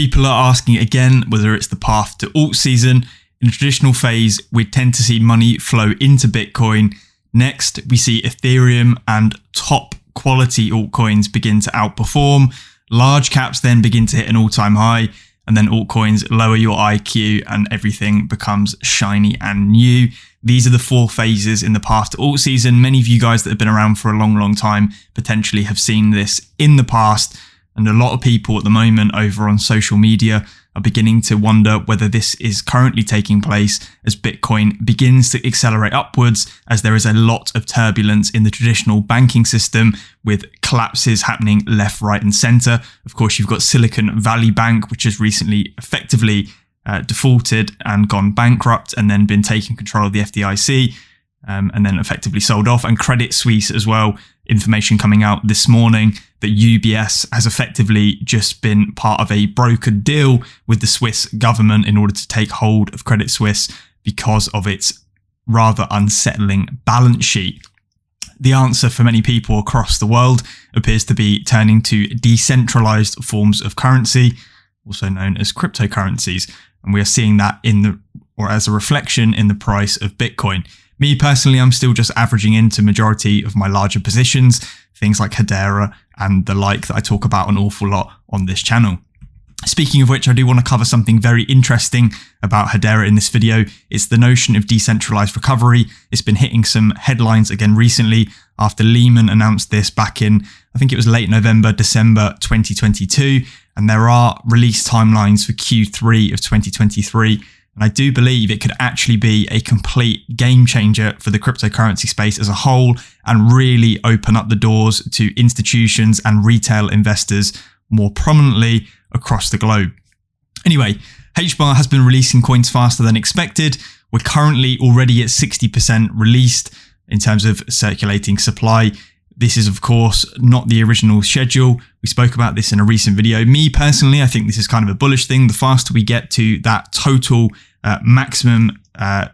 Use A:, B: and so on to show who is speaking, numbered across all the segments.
A: People are asking again whether it's the path to alt season. In a traditional phase, we tend to see money flow into Bitcoin. Next, we see Ethereum and top quality altcoins begin to outperform. Large caps then begin to hit an all-time high, and then altcoins lower your IQ and everything becomes shiny and new. These are the 4 phases in the path to alt season. Many of you guys that have been around for a long time potentially have seen this in the past. And a lot of people at the moment over on social media are beginning to wonder whether this is currently taking place as Bitcoin begins to accelerate upwards, as there is a lot of turbulence in the traditional banking system with collapses happening left, right and center. Of course, you've got Silicon Valley Bank, which has recently effectively defaulted and gone bankrupt and then been taking control of the FDIC and then effectively sold off, and Credit Suisse as well. Information coming out this morning that UBS has effectively just been part of a brokered deal with the Swiss government in order to take hold of Credit Suisse because of its rather unsettling balance sheet. The answer for many people across the world appears to be turning to decentralized forms of currency, also known as cryptocurrencies. And we are seeing that as a reflection in the price of Bitcoin. Me personally, I'm still just averaging into majority of my larger positions, things like Hedera and the like that I talk about an awful lot on this channel. Speaking of which, I do want to cover something very interesting about Hedera in this video. It's the notion of decentralized recovery. It's been hitting some headlines again recently after Lehman announced this back in, I think it was late November, December 2022. And there are release timelines for Q3 of 2023. And I do believe it could actually be a complete game changer for the cryptocurrency space as a whole and really open up the doors to institutions and retail investors more prominently across the globe. Anyway, hbar has been releasing coins faster than expected. We're currently already at 60% released in terms of circulating supply. This is, of course, not the original schedule. We spoke about this in a recent video. Me personally, I think this is kind of a bullish thing. The faster we get to that total maximum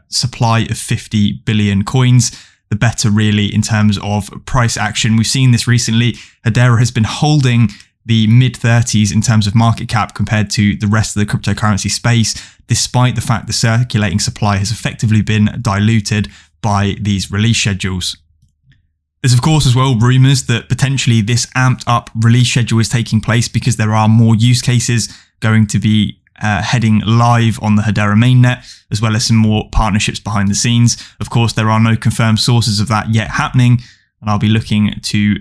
A: supply of 50 billion coins, the better really in terms of price action. We've seen this recently. Hedera has been holding the mid-30s in terms of market cap compared to the rest of the cryptocurrency space, despite the fact the circulating supply has effectively been diluted by these release schedules. There's of course as well rumours that potentially this amped up release schedule is taking place because there are more use cases going to be heading live on the Hedera mainnet, as well as some more partnerships behind the scenes. Of course, there are no confirmed sources of that yet happening, and I'll be looking to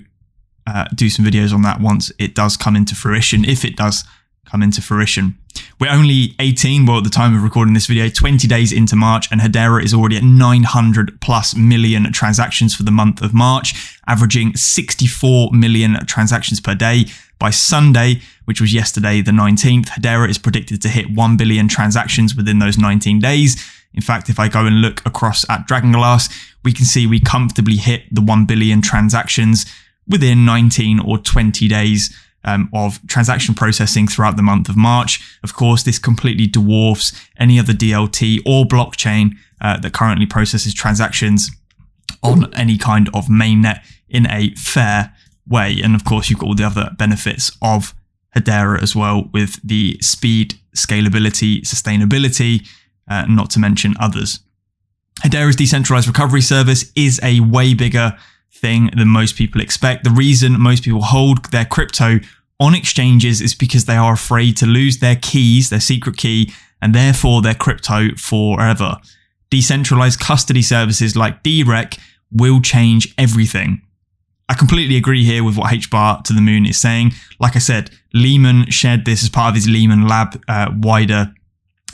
A: do some videos on that once it does come into fruition, if it does come into fruition. We're only 18, at the time of recording this video, 20 days into March, and Hedera is already at 900 plus million transactions for the month of March, averaging 64 million transactions per day. By Sunday, which was yesterday, the 19th, Hedera is predicted to hit 1 billion transactions within those 19 days. In fact, if I go and look across at Dragonglass, we can see we comfortably hit the 1 billion transactions within 19 or 20 days of transaction processing throughout the month of March. Of course, this completely dwarfs any other DLT or blockchain that currently processes transactions on any kind of mainnet in a fair way. And of course, you've got all the other benefits of Hedera as well, with the speed, scalability, sustainability, not to mention others. Hedera's decentralized recovery service is a way bigger thing than most people expect. The reason most people hold their crypto on exchanges is because they are afraid to lose their keys, their secret key, and therefore their crypto forever. Decentralized custody services like 𝗟𝗏𝗏 will change everything. I completely agree here with what 𝗟𝗜𝗏𝗏 is saying. Like I said, Lehman shared this as part of his Lehman Lab wider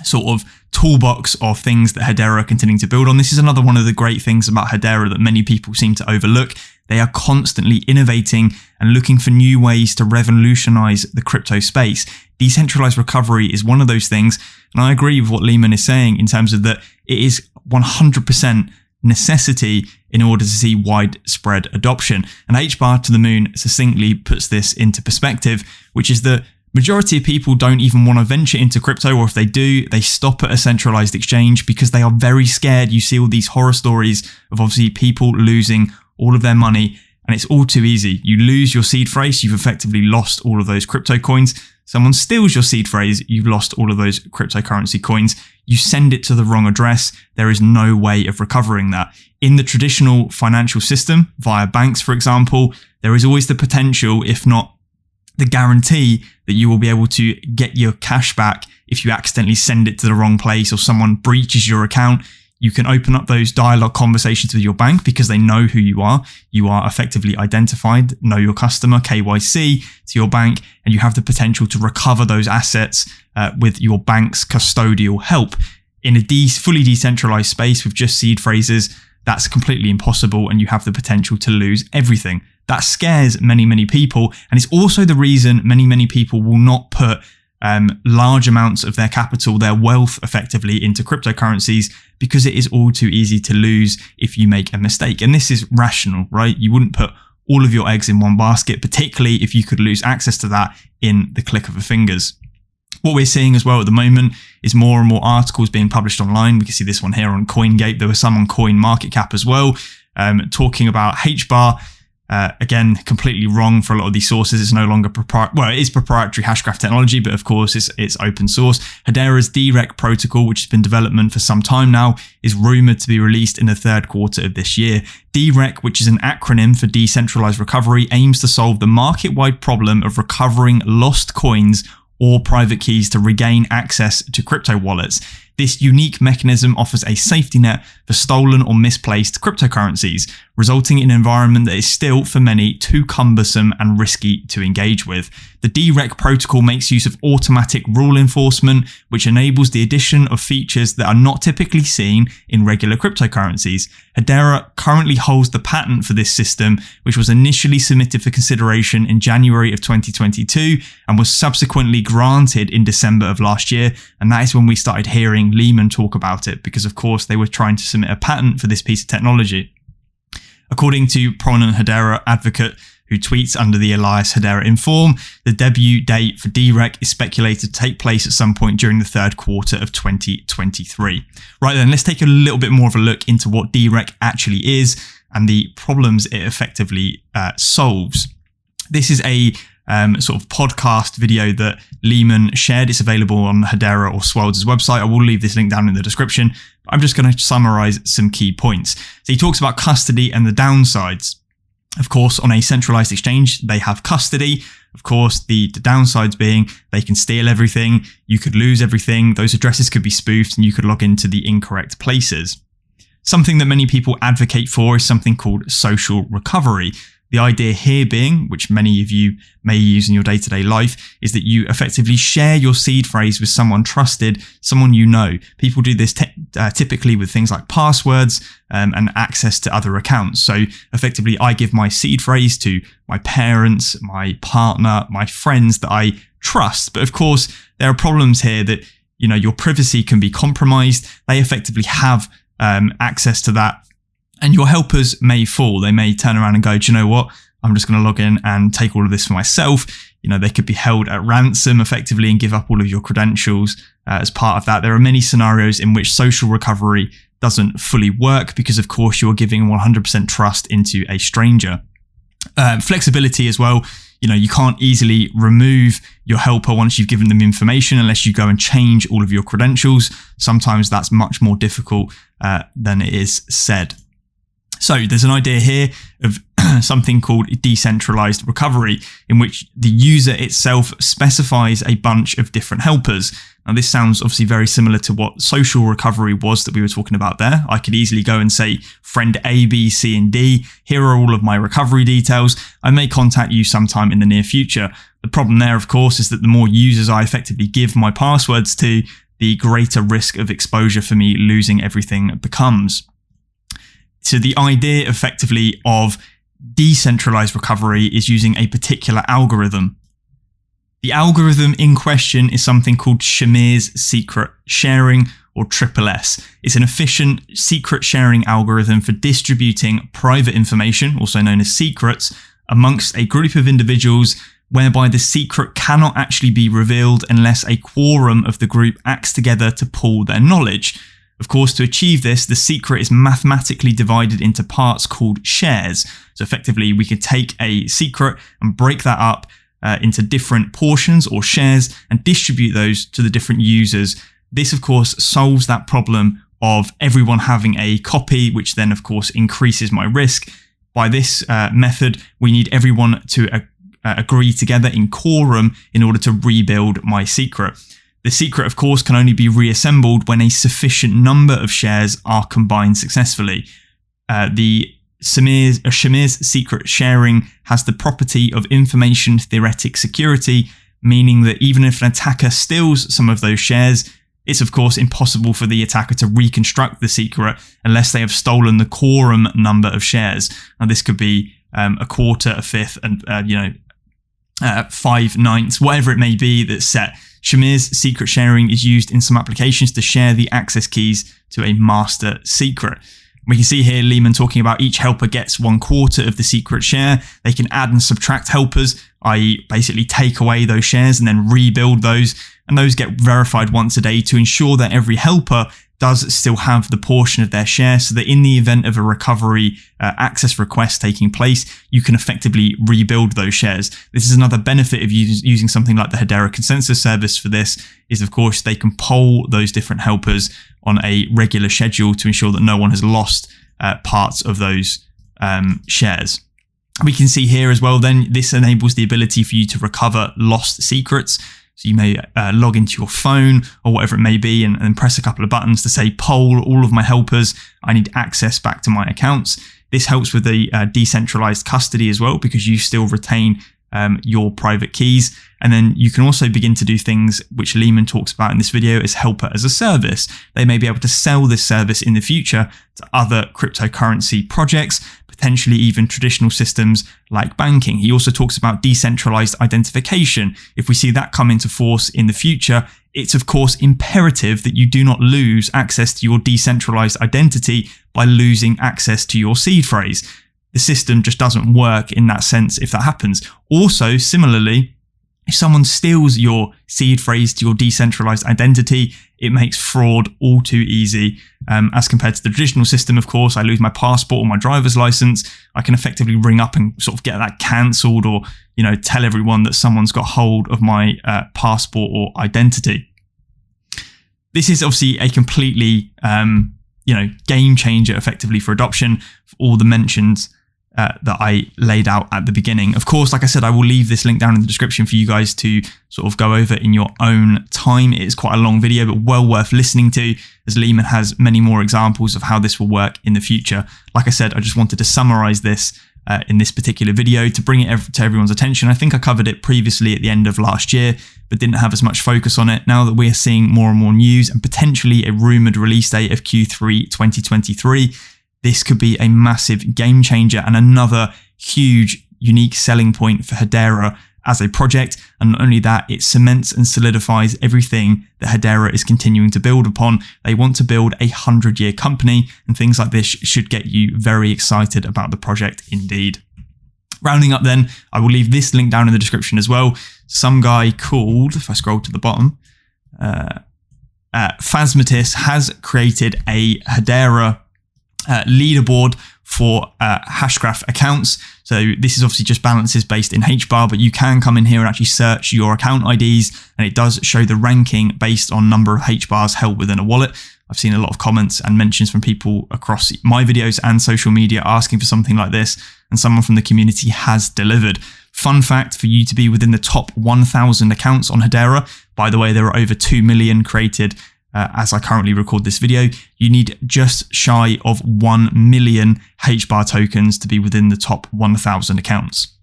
A: sort of toolbox of things that Hedera are continuing to build on. This is another one of the great things about Hedera that many people seem to overlook. They are constantly innovating and looking for new ways to revolutionize the crypto space. Decentralized recovery is one of those things. And I agree with what Lehman is saying in terms of that it is 100% necessity in order to see widespread adoption. And 𝗟𝗚𝗏𝗏 succinctly puts this into perspective, which is that majority of people don't even want to venture into crypto, or if they do, they stop at a centralized exchange because they are very scared. You see all these horror stories of obviously people losing all of their money And it's all too easy. You lose your seed phrase, you've effectively lost all of those crypto coins. Someone steals your seed phrase, you've lost all of those cryptocurrency coins. You send it to the wrong address, there is no way of recovering that. In the traditional financial system, via banks, for example, there is always the potential, if not the guarantee, that you will be able to get your cash back if you accidentally send it to the wrong place or someone breaches your account. You can open up those dialogue conversations with your bank because they know who you are. You are effectively identified, know your customer, KYC to your bank, and you have the potential to recover those assets with your bank's custodial help. In a fully decentralized space with just seed phrases, that's completely impossible, and you have the potential to lose everything. That scares many, many people, and it's also the reason many people will not put large amounts of their capital, their wealth effectively, into cryptocurrencies, because it is all too easy to lose if you make a mistake. And this is rational, right? You wouldn't put all of your eggs in one basket, particularly if you could lose access to that in the click of a fingers. What we're seeing as well at the moment is more and more articles being published online. We can see this one here on CoinGate. There were some on CoinMarketCap as well, talking about 𝗟𝗜𝗚𝗏. Again, completely wrong for a lot of these sources. It's no longer it is proprietary hashgraph technology, but of course it's open source. Hedera's 𝗟𝗜𝗏 protocol, which has been in development for some time now, is rumored to be released in the third quarter of this year. 𝗟𝗏, which is an acronym for Decentralized Recovery, aims to solve the market-wide problem of recovering lost coins or private keys to regain access to crypto wallets. This unique mechanism offers a safety net for stolen or misplaced cryptocurrencies, resulting in an environment that is still, for many, too cumbersome and risky to engage with. The 𝗟𝗏 protocol makes use of automatic rule enforcement, which enables the addition of features that are not typically seen in regular cryptocurrencies. Hedera currently holds the patent for this system, which was initially submitted for consideration in January of 2022 and was subsequently granted in December of last year. And that is when we started hearing Lehman talk about it, because of course they were trying to submit a patent for this piece of technology. According to prominent Hedera advocate who tweets under the alias Hedera Inform, the debut date for 𝗟𝗏 is speculated to take place at some point during the third quarter of 2023. Right then, let's take a little bit more of a look into what 𝗟𝗏 actually is and the problems it effectively solves. This is a sort of podcast video that Lehman shared. It's available on Hedera or 𝗬𝗠𝗠's website. I will leave this link down in the description. I'm just going to summarize some key points. So he talks about custody and the downsides. Of course, on a centralized exchange, they have custody. Of course, the downsides being they can steal everything, you could lose everything, those addresses could be spoofed, and you could log into the incorrect places. Something that many people advocate for is something called social recovery. The idea here being, which many of you may use in your day-to-day life, is that you effectively share your seed phrase with someone trusted, someone you know. People do this typically with things like passwords and access to other accounts. So effectively, I give my seed phrase to my parents, my partner, my friends that I trust. But of course, there are problems here that, you know, your privacy can be compromised. They effectively have access to that. And your helpers may fall. They may turn around and go, do you know what? I'm just going to log in and take all of this for myself. You know, they could be held at ransom effectively and give up all of your credentials as part of that. There are many scenarios in which social recovery doesn't fully work because, of course, you're giving 100% trust into a stranger. Flexibility as well. You know, you can't easily remove your helper once you've given them information unless you go and change all of your credentials. Sometimes that's much more difficult than it is said. So there's an idea here of something called decentralized recovery, in which the user itself specifies a bunch of different helpers. Now, this sounds obviously very similar to what social recovery was that we were talking about there. I could easily go and say, friend A, B, C, and D, here are all of my recovery details. I may contact you sometime in the near future. The problem there, of course, is that the more users I effectively give my passwords to, the greater risk of exposure for me losing everything becomes. So the idea effectively of decentralized recovery is using a particular algorithm. The algorithm in question is something called Shamir's secret sharing, or SSS. It's an efficient secret sharing algorithm for distributing private information, also known as secrets, amongst a group of individuals, whereby the secret cannot actually be revealed unless a quorum of the group acts together to pool their knowledge. Of course, to achieve this, the secret is mathematically divided into parts called shares. So effectively, we could take a secret and break that up into different portions or shares and distribute those to the different users. This, of course, solves that problem of everyone having a copy, which then, of course, increases my risk. By this method, we need everyone to agree together in quorum in order to rebuild my secret. The secret, of course, can only be reassembled when a sufficient number of shares are combined successfully. 𝗟𝗜𝗡𝗦𝗧𝗔𝗠𝗦𝗧𝗔𝗠𝗣𝗏 sharing has the property of information theoretic security, meaning that even if an attacker steals some of those shares, it's of course impossible for the attacker to reconstruct the secret unless they have stolen the quorum number of shares. Now this could be a quarter, a fifth, and 5/9, whatever it may be that's set. 𝗟𝗜𝗡𝗦𝗧𝗔𝗠𝗦𝗧𝗔𝗠𝗣𝗏 share sharing is used in some applications to share the access keys to a master secret. We can see here 𝗟𝗜𝗦 talking about each helper gets 1/4 of the secret share. They can add and subtract helpers, i.e. basically take away those shares and then rebuild those. And those get verified once a day to ensure that every helper does still have the portion of their share, so that in the event of a recovery access request taking place, you can effectively rebuild those shares. This is another benefit of using something like the Hedera consensus service for this, is of course they can poll those different helpers on a regular schedule to ensure that no one has lost parts of those shares. We can see here as well then, this enables the ability for you to recover lost secrets. So you may log into your phone or whatever it may be and press a couple of buttons to say, poll all of my helpers. I need access back to my accounts. This helps with the decentralized custody as well, because you still retain your private keys. And then you can also begin to do things which 𝗟𝗜𝗏 talks about in this video as helper as a service. They may be able to sell this service in the future to other cryptocurrency projects, potentially even traditional systems like banking. He also talks about decentralized identification. If we see that come into force in the future, it's of course imperative that you do not lose access to your decentralized identity by losing access to your seed phrase. The system just doesn't work in that sense if that happens. Also, similarly, if someone steals your seed phrase to your decentralized identity, it makes fraud all too easy. As compared to the traditional system, of course, I lose my passport or my driver's license, I can effectively ring up and sort of get that cancelled, or tell everyone that someone's got hold of my passport or identity. This is obviously a completely game changer effectively for adoption for all the mentions that I laid out at the beginning. Of course, like I said, I will leave this link down in the description for you guys to sort of go over in your own time. It is quite a long video, but well worth listening to, as 𝗟𝗜𝗏 has many more examples of how this will work in the future. Like I said, I just wanted to summarize this in this particular video to bring it to everyone's attention. I think I covered it previously at the end of last year, but didn't have as much focus on it. Now that we're seeing more and more news and potentially a rumored release date of Q3 2023, this could be a massive game changer and another huge, unique selling point for Hedera as a project. And not only that, it cements and solidifies everything that Hedera is continuing to build upon. They want to build a 100-year company, and things like this should get you very excited about the project indeed. Rounding up then, I will leave this link down in the description as well. Some guy called, if I scroll to the bottom, 𝗟𝗜𝗡𝗦𝗧𝗔𝗠𝗦𝗧𝗔𝗠𝗣𝗏 has created a leaderboard for Hashgraph accounts. So this is obviously just balances based in hbar, but you can come in here and actually search your account IDs, and it does show the ranking based on number of hbars held within a wallet. I've seen a lot of comments and mentions from people across my videos and social media asking for something like this, and someone from the community has delivered. Fun fact, for you to be within the top 1,000 accounts on Hedera, by the way, there are over 2 million created as I currently record this video, you need just shy of 1 million hbar tokens to be within the top 1,000 accounts.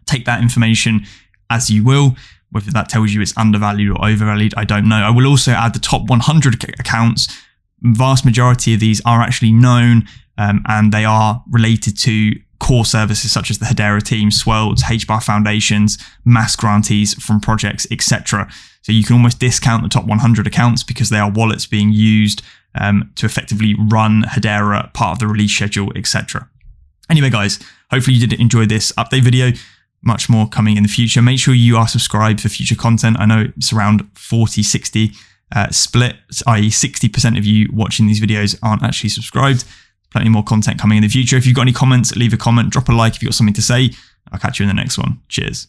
A: Take that information as you will. Whether that tells you it's undervalued or overvalued, I don't know. I will also add the top 100 accounts. Vast majority of these are actually known, and they are related to core services such as the Hedera team, 𝗟𝗜𝗡𝗙𝗏𝗏, hbar foundations, mass grantees from projects, etc. So you can almost discount the top 100 accounts because they are wallets being used to effectively run Hedera, part of the release schedule, etc. Anyway, guys, hopefully you did enjoy this update video. Much more coming in the future. Make sure you are subscribed for future content. I know it's around 40, 60 split, i.e. 60% of you watching these videos aren't actually subscribed. Plenty more content coming in the future. If you've got any comments, leave a comment, drop a like if you've got something to say. I'll catch you in the next one. Cheers.